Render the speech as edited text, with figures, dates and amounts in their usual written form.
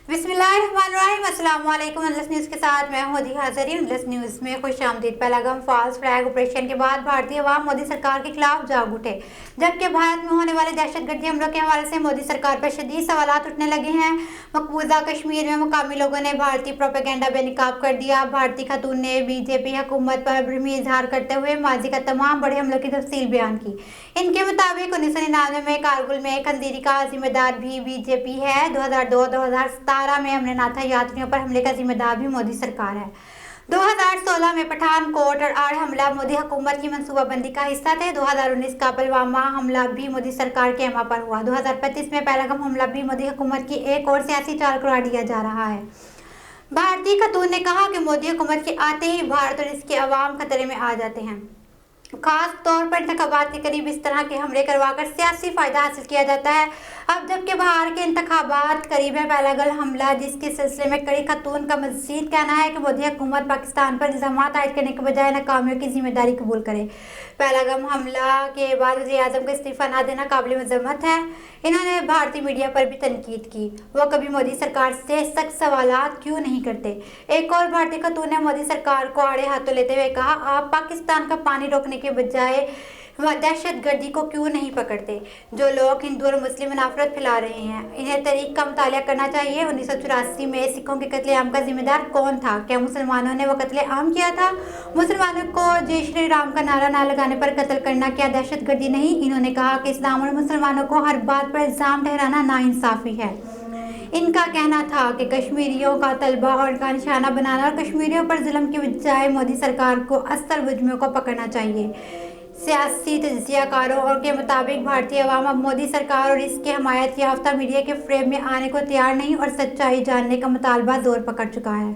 बिस्मिल्लाहिर्रहमानिर्रहीम। अस्सलाम वालेकुम। अनलस न्यूज़ के साथ मैं हूं हाजिर। अनलस न्यूज़ में खुश आमदीद। पहलगाम फॉल्स फ्लैग ऑपरेशन के बाद भारतीय अवाम मोदी सरकार के खिलाफ जाग उठे, जबकि भारत में होने वाले दहशतगर्दी हमलों के हवाले से मोदी सरकार पर शदीद सवालात उठने लगे हैं। मकबूजा कश्मीर में मुकामी लोगों ने भारतीय प्रोपेगेंडा बेनकाब कर दिया। भारतीय खातून ने बीजेपी हुकूमत पर भ्रमी इजहार करते हुए माजी का तमाम बड़े हमलों की तफसील बयान की। इनके मुताबिक 1999 में कारगिल में खंदीरी का जिम्मेदार भी बीजेपी है। 2002-2017 में अमरनाथ यात्रियों पर हमले का जिम्मेदार भी मोदी सरकार है। 2016 में पठानकोट और आड़ हमला मोदी हुकूमत की मनसूबाबंदी का हिस्सा थे। 2019 का पुलवामा हमला भी मोदी सरकार के अमा पर हुआ। 2025 में पहलगाम हमला भी मोदी हुकूमत की एक और सियासी चाल करार दिया जा रहा है। भारतीय खातून ने कहा कि मोदी हुकूमत के आते ही भारत और इसके अवाम खतरे में आ जाते हैं। खास तौर पर इंतखाबात के करीब इस तरह के हमले करवाकर सियासी फायदा हासिल किया जाता है। अब जबकि बाहर के इंतखाबात करीब है, पहलगाम हमला जिसके सिलसिले में कड़ी खातून का मजीद कहना है कि मोदी हुकूमत पाकिस्तान पर इल्जामात आयद करने के बजाय नाकामियों की जिम्मेदारी कबूल करे। पहलगाम हमला के बाद वज़ीर आज़म का इस्तीफा न देना काबिल मज़म्मत है। इन्होंने भारतीय मीडिया पर भी तनकीद की, वो कभी मोदी सरकार से सख्त सवालात क्यों नहीं करते। एक और भारतीय खातून ने मोदी सरकार को आड़े हाथों लेते हुए कहा, आप पाकिस्तान का पानी रोकने के बजाय दहशतगर्दी को क्यों नहीं पकड़ते। जो लोग हिंदू और मुस्लिम नफरत फैला रहे हैं, इन्हें तरीक का मुताला करना चाहिए। 1984 में सिखों के कत्लेआम का जिम्मेदार कौन था? क्या मुसलमानों ने वो कत्लेआम किया था? मुसलमानों को जय श्री राम का नारा ना लगाने पर कत्ल करना क्या दहशतगर्दी नहीं? इन्होंने कहा कि इस्लाम और मुसलमानों को हर बात पर इल्ज़ाम ठहराना नाइंसाफ़ी है। इनका कहना था कि कश्मीरियों का तलबा और उनका निशाना बनाना और कश्मीरियों पर जुल्म की बजाय मोदी सरकार को असल मुजरिमों को पकड़ना चाहिए। सियासी तजियाकारों और के मुताबिक भारतीय अवाम अब मोदी सरकार और इसके हमायत याफ्ता मीडिया के फ्रेम में आने को तैयार नहीं और सच्चाई जानने का मुतालबा जोर पकड़ चुका है।